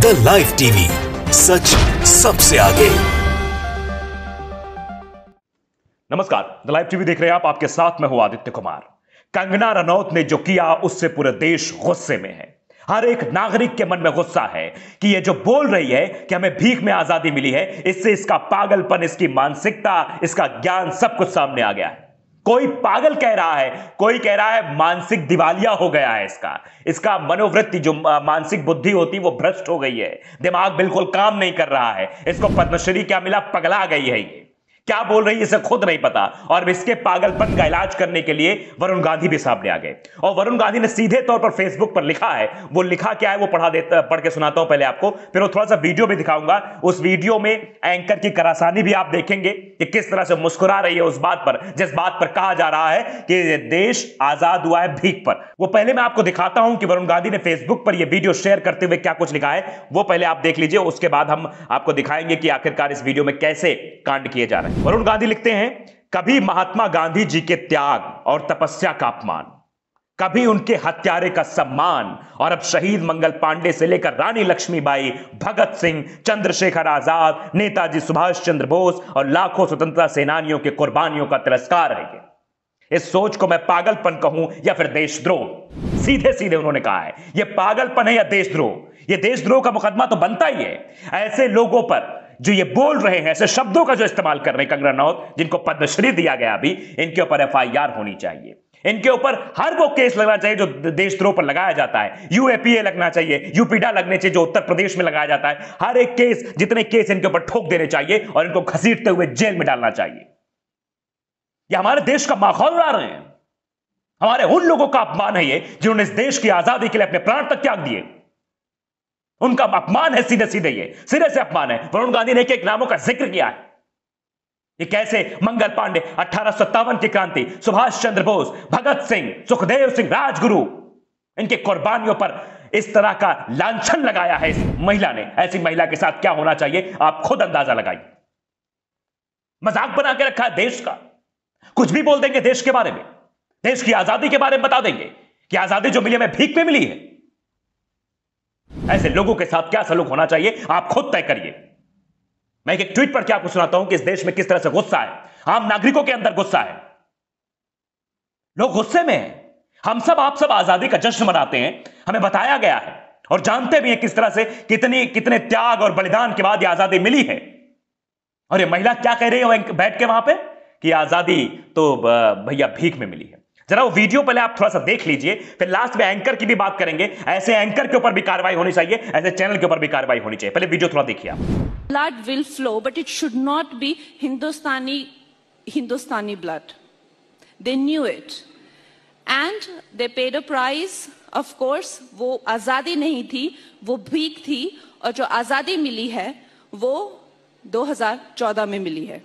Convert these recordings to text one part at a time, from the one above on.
The live TV, सच सबसे आगे। नमस्कार, द लाइव टीवी देख रहे हैं आप। आपके साथ मैं हूं आदित्य कुमार। कंगना रनौत ने जो किया उससे पूरे देश गुस्से में है। हर एक नागरिक के मन में गुस्सा है कि ये जो बोल रही है कि हमें भीख में आजादी मिली है, इससे इसका पागलपन, इसकी मानसिकता, इसका ज्ञान सब कुछ सामने आ गया है। कोई पागल कह रहा है, कोई कह रहा है मानसिक दिवालिया हो गया है। इसका मनोवृत्ति, जो मानसिक बुद्धि होती वो भ्रष्ट हो गई है। दिमाग बिल्कुल काम नहीं कर रहा है। इसको पद्मश्री क्या मिला, पगला गई है। ये क्या बोल रही है इसे खुद नहीं पता। और इसके पागलपन का इलाज करने के लिए वरुण गांधी भी सामने आ गए। और वरुण गांधी ने सीधे तौर पर फेसबुक पर लिखा है। वो लिखा क्या है वो पढ़ के सुनाता हूं पहले आपको, फिर वो थोड़ा सा वीडियो भी दिखाऊंगा। उस वीडियो में एंकर की करासानी भी आप देखेंगे कि किस तरह से मुस्कुरा रही है उस बात पर, जिस बात पर कहा जा रहा है कि देश आजाद हुआ है भीख पर। वो पहले मैं आपको दिखाता हूं कि वरुण गांधी ने फेसबुक पर यह वीडियो शेयर करते हुए क्या कुछ लिखा है। वो पहले आप देख लीजिए, उसके बाद हम आपको दिखाएंगे कि आखिरकार इस वीडियो में कैसे कांड किए जा रहे हैं। वरुण गांधी लिखते हैं, कभी महात्मा गांधी जी के त्याग और तपस्या का अपमान, कभी उनके हत्यारे का सम्मान, और अब शहीद मंगल पांडे से लेकर रानी लक्ष्मीबाई, भगत सिंह, चंद्रशेखर आजाद, नेताजी सुभाष चंद्र बोस और लाखों स्वतंत्रता सेनानियों के कुर्बानियों का तिरस्कार है। इस सोच को मैं पागलपन कहूं या फिर देशद्रोह। सीधे सीधे उन्होंने कहा है यह पागलपन है या देशद्रोह। यह देशद्रोह का मुकदमा तो बनता ही है। ऐसे लोगों पर जो ये बोल रहे हैं, ऐसे शब्दों का जो इस्तेमाल कर रहे हैं कंगना रनौत, जिनको पद्मश्री दिया गया अभी, इनके ऊपर एफआईआर होनी चाहिए। इनके ऊपर हर वो केस लगना चाहिए जो देशद्रोह पर लगाया जाता है। यूएपीए लगना चाहिए, यूपीडा लगने चाहिए जो उत्तर प्रदेश में लगाया जाता है। हर एक केस, जितने केस इनके ऊपर ठोक देने चाहिए और इनको घसीटते हुए जेल में डालना चाहिए। ये हमारे देश का माहौल उड़ा रहे हैं। हमारे उन लोगों का अपमान है ये जिन्होंने इस देश की आजादी के लिए अपने प्राण तक त्याग दिए। उनका अपमान है, सीधे सीधे ये सिरे से अपमान है। वरुण गांधी ने एक नामों का जिक्र किया है कि कैसे मंगल पांडे, 1857 की क्रांति, सुभाष चंद्र बोस, भगत सिंह, सुखदेव सिंह, राजगुरु, इनके कुर्बानियों पर इस तरह का लांछन लगाया है इस महिला ने। ऐसी महिला के साथ क्या होना चाहिए आप खुद अंदाजा लगाइए। मजाक बना के रखा है देश का। कुछ भी बोल देंगे देश के बारे में, देश की आजादी के बारे में बता देंगे कि आजादी जो मिली हमें भीख में मिली है। ऐसे लोगों के साथ क्या सलूक होना चाहिए आप खुद तय करिए। मैं एक ट्वीट पर क्या आपको सुनाता हूं कि इस देश में किस तरह से गुस्सा है, आम नागरिकों के अंदर गुस्सा है। लोग गुस्से में हैं। हम सब, आप सब आजादी का जश्न मनाते हैं, हमें बताया गया है और जानते भी हैं किस तरह से कितने त्याग और बलिदान के बाद यह आजादी मिली है। और ये महिला क्या कह रही है बैठ के वहां पे कि आजादी तो भैया भीख में मिली है। जरा वो वीडियो पहले आप थोड़ा सा देख लीजिए, फिर लास्ट में एंकर की भी बात करेंगे। ऐसे एंकर के ऊपर भी कार्रवाई होनी चाहिए, ऐसे चैनल के ऊपर भी कार्रवाई होनी चाहिए। पहले वीडियो थोड़ा देखिए आप। Blood will flow, but it should not be Hindustani blood. They knew it, and they paid a price. Of course, वो आजादी नहीं थी, वो भीख थी, और जो आजादी मिली है वो 2014 में मिली है।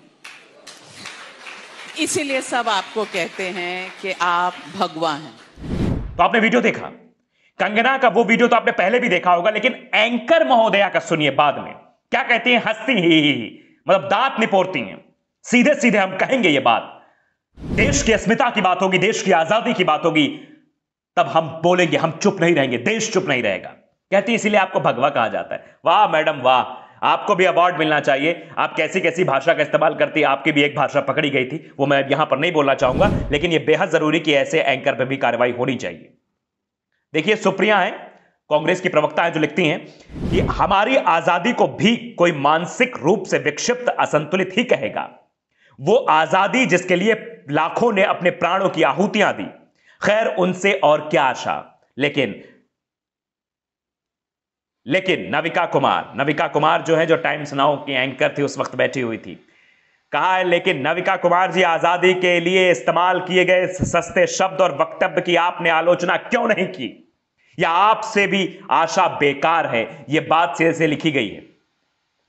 इसीलिए सब आपको कहते हैं कि आप भगवान हैं। तो आपने वीडियो देखा, कंगना का वो वीडियो तो आपने पहले भी देखा होगा, लेकिन एंकर महोदया का सुनिए बाद में क्या कहती हैं। हंसती ही मतलब दांत निपोरती हैं। सीधे सीधे हम कहेंगे ये बात, देश की अस्मिता की बात होगी, देश की आजादी की बात होगी, तब हम बोलेंगे, हम चुप नहीं रहेंगे, देश चुप नहीं रहेगा। कहती है इसीलिए आपको भगवा कहा जाता है। वाह मैडम वाह, आपको भी अवार्ड मिलना चाहिए। आप कैसी कैसी भाषा का इस्तेमाल करती है, आपकी भी एक भाषा पकड़ी गई थी, वो मैं यहां पर नहीं बोलना चाहूंगा, लेकिन यह बेहद जरूरी कि ऐसे एंकर पर भी कार्रवाई होनी चाहिए। देखिए, सुप्रिया हैं, कांग्रेस की प्रवक्ता हैं, जो लिखती हैं कि हमारी आजादी को भी कोई मानसिक रूप से विक्षिप्त, असंतुलित ही कहेगा। वो आजादी जिसके लिए लाखों ने अपने प्राणों की आहुतियां दी, खैर उनसे और क्या आशा। लेकिन नविका कुमार जो है, जो टाइम्स नाउ की एंकर थी, उस वक्त बैठी हुई थी, कहा है लेकिन नविका कुमार जी, आजादी के लिए इस्तेमाल किए गए सस्ते शब्द और वक्तव्य की आपने आलोचना क्यों नहीं की, या आपसे भी आशा बेकार है। यह बात सिरे से लिखी गई है,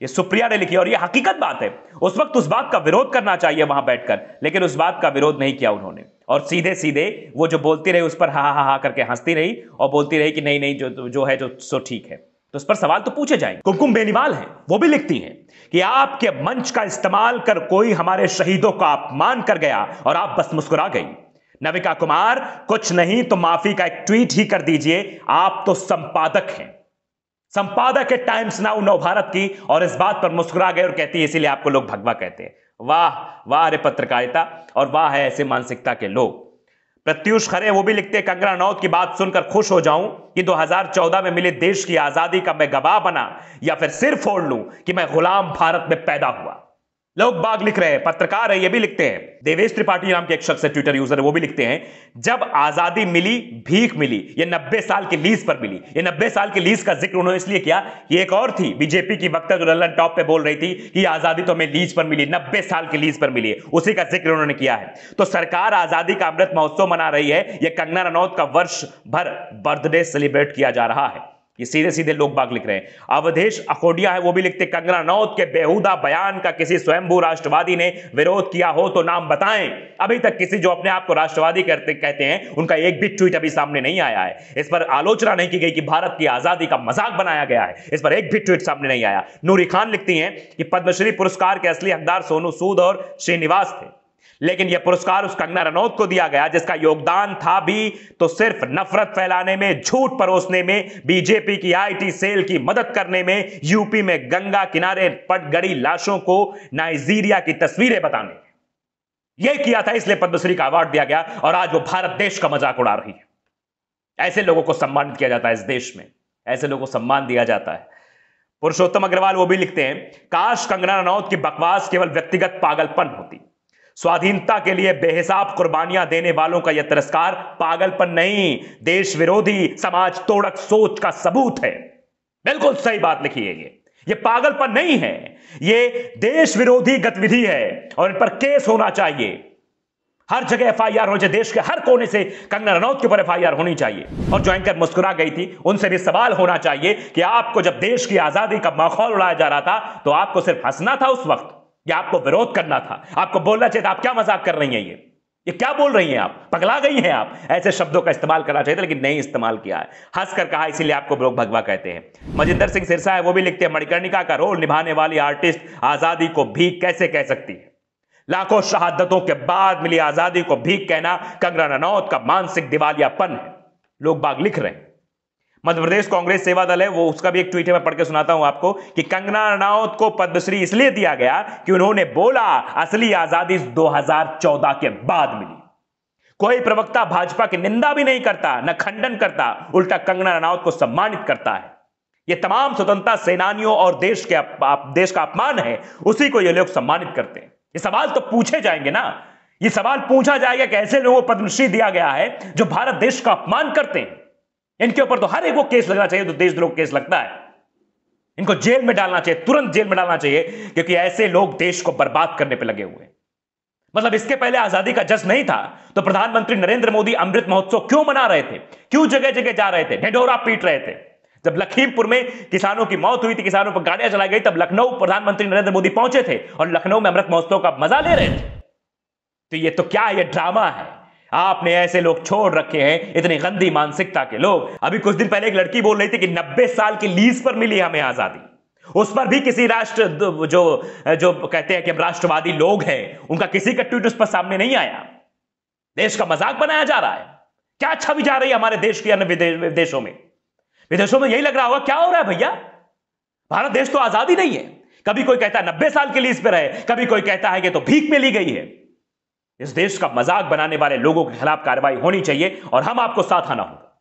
ये सुप्रिया ने लिखी और यह हकीकत बात है। उस वक्त उस बात का विरोध करना चाहिए वहां बैठकर, लेकिन उस बात का विरोध नहीं किया उन्होंने, और सीधे सीधे वो जो बोलती रही उस पर हा हा हा करके हंसती रही और बोलती रही कि नहीं जो है जो सो ठीक है। तो उस पर सवाल तो पूछे जाएंगे। कुमकुम बेनीवाल हैं, वो भी लिखती हैं कि आपके मंच का इस्तेमाल कर कोई हमारे शहीदों का अपमान कर गया और आप बस मुस्कुरा गई। नविका कुमार, कुछ नहीं तो माफी का एक ट्वीट ही कर दीजिए, आप तो संपादक हैं। संपादक है टाइम्स नाउ नव भारत की, और इस बात पर मुस्कुरा गए और कहती है इसीलिए आपको लोग भगवा कहते हैं। वाह वाह रे पत्रकारिता, और वाह है ऐसे मानसिकता के लोग। प्रत्युष खरे वो भी लिखते हैं, कंगना रनौत की बात सुनकर खुश हो जाऊं कि 2014 में मिले देश की आजादी का मैं गवाह बना, या फिर सिर फोड़ लूं कि मैं गुलाम भारत में पैदा हुआ। लोग बाग लिख रहे हैं, पत्रकार है ये भी लिखते हैं। देवेश त्रिपाठी नाम के एक शख्स है, ट्विटर यूजर है, वो भी लिखते हैं, जब आजादी मिली भीख मिली, ये 90 साल की लीज पर मिली। ये 90 साल की लीज का जिक्र उन्होंने इसलिए किया कि एक और थी बीजेपी की वक्ता जो लल्लन टॉप पे बोल रही थी कि आजादी तो हमें लीज पर मिली, 90 साल की लीज पर मिली, उसी का जिक्र उन्होंने किया है। तो सरकार आजादी का अमृत महोत्सव मना रही है, यह कंगना रनौत का वर्ष भर बर्थडे सेलिब्रेट किया जा रहा है। ये सीधे सीधे लोग बाग लिख रहे हैं। अवधेश अकोडिया है वो भी लिखते, कंगना रनौत के बेहुदा बयान का किसी स्वयंभू राष्ट्रवादी ने विरोध किया हो तो नाम बताएं। अभी तक किसी जो अपने आप को राष्ट्रवादी कहते हैं उनका एक भी ट्वीट अभी सामने नहीं आया है। इस पर आलोचना नहीं की गई कि भारत की आजादी का मजाक बनाया गया है, इस पर एक भी ट्वीट सामने नहीं आया। नूरी खान लिखती हैं कि पद्मश्री पुरस्कार के असली हकदार सोनू सूद और श्रीनिवास थे, लेकिन यह पुरस्कार उस कंगना रनौत को दिया गया जिसका योगदान था भी तो सिर्फ नफरत फैलाने में, झूठ परोसने में, बीजेपी की आईटी सेल की मदद करने में, यूपी में गंगा किनारे पट गड़ी लाशों को नाइजीरिया की तस्वीरें बताने। यह किया था, इसलिए पद्मश्री का अवार्ड दिया गया, और आज वो भारत देश का मजाक उड़ा रही है। ऐसे लोगों को सम्मानित किया जाता है इस देश में, ऐसे लोगों को सम्मान दिया जाता है। पुरुषोत्तम अग्रवाल वो भी लिखते हैं, काश कंगना रनौत की बकवास केवल व्यक्तिगत पागलपन होती, स्वाधीनता के लिए बेहिसाब कुर्बानियां देने वालों का यह तिरस्कार पागलपन नहीं, देश विरोधी समाज तोड़क सोच का सबूत है। बिल्कुल सही बात लिखी है, ये पागलपन नहीं है, ये देश विरोधी गतिविधि है, और इन पर केस होना चाहिए। हर जगह एफआईआर होनी चाहिए, देश के हर कोने से कंगना रनौत के ऊपर एफआईआर होनी चाहिए। और जो एंकर मुस्कुरा गई थी उनसे भी सवाल होना चाहिए कि आपको जब देश की आजादी का माहौल उड़ाया जा रहा था तो आपको सिर्फ हंसना था उस वक्त, या आपको विरोध करना था? आपको बोलना चाहिए था आप क्या मजाक कर रही हैं, ये क्या बोल रही हैं, आप पगला गई हैं, आप ऐसे शब्दों का इस्तेमाल करना चाहिए था, लेकिन नहीं इस्तेमाल किया है, हंसकर कहा, इसीलिए आपको लोग भगवा कहते हैं। मजिंदर सिंह सिरसा है वो भी लिखते हैं, मणिकर्णिका का रोल निभाने वाली आर्टिस्ट आजादी को भीख कैसे कह सकती है? लाखों शहादतों के बाद मिली आजादी को भीख कहना कंगना रनौत का मानसिक दिवालियापन है। लोग बाग लिख रहे हैं। मध्य प्रदेश कांग्रेस सेवा दल है वो, उसका भी एक ट्वीट है, मैं पढ़ के सुनाता हूं आपको कि कंगना रनौत को पद्मश्री इसलिए दिया गया कि उन्होंने बोला असली आजादी 2014 के बाद मिली। कोई प्रवक्ता भाजपा की निंदा भी नहीं करता, न खंडन करता, उल्टा कंगना रनौत को सम्मानित करता है। यह तमाम स्वतंत्रता सेनानियों और देश का अपमान है, उसी को ये लोग सम्मानित करते हैं। ये सवाल तो पूछे जाएंगे ना, ये सवाल पूछा जाएगा कि ऐसे लोगों को पद्मश्री दिया गया है जो भारत देश का अपमान करते हैं, इनके ऊपर तो हर एक को केस लगना चाहिए, तो देशद्रोह केस लगता है, इनको जेल में डालना चाहिए, तुरंत जेल में डालना चाहिए, क्योंकि ऐसे लोग देश को बर्बाद करने पे लगे हुए हैं। मतलब इसके पहले आजादी का जश्न नहीं था तो प्रधानमंत्री नरेंद्र मोदी अमृत महोत्सव क्यों मना रहे थे, क्यों जगह जगह जा रहे थे, ढिढोरा पीट रहे थे? जब लखीमपुर में किसानों की मौत हुई थी, किसानों पर गाड़ियां चलाई गई, तब लखनऊ प्रधानमंत्री नरेंद्र मोदी पहुंचे थे और लखनऊ में अमृत महोत्सव का मजा ले रहे थे। तो ये तो क्या, ये ड्रामा है। आपने ऐसे लोग छोड़ रखे हैं, इतनी गंदी मानसिकता के लोग। अभी कुछ दिन पहले एक लड़की बोल रही थी कि 90 साल की लीज पर मिली हमें आजादी, उस पर भी किसी राष्ट्र जो कहते हैं कि हम राष्ट्रवादी लोग हैं, उनका किसी का ट्वीट उस पर सामने नहीं आया। देश का मजाक बनाया जा रहा है। क्या छवि जा रही है हमारे देश की अन्य विदेशों में? विदेशों में यही लग रहा होगा क्या हो रहा है भैया, भारत देश तो आजादी नहीं है। कभी कोई कहता है 90 साल की लीज पर है, कभी कोई कहता है कि तो भीख में ली गई है। इस देश का मजाक बनाने वाले लोगों के खिलाफ कार्रवाई होनी चाहिए और हम आपको साथ आना होगा।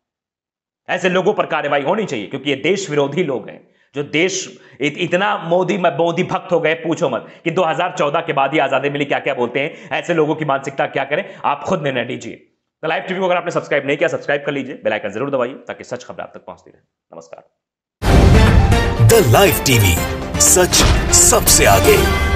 ऐसे लोगों पर कार्रवाई होनी चाहिए क्योंकि ये देश विरोधी लोग हैं, जो देश इतना मोदी भक्त हो गए, पूछो मत कि 2014 के बाद ही आजादी मिली, क्या क्या बोलते हैं। ऐसे लोगों की मानसिकता क्या करें, आप खुद निर्णय लीजिए। द लाइव टीवी को अगर आपने सब्सक्राइब नहीं किया, सब्सक्राइब कर लीजिए, बेल आइकन जरूर दबाइए ताकि सच खबर आप तक पहुंचती रहे। नमस्कार। द लाइव टीवी, सच सबसे आगे।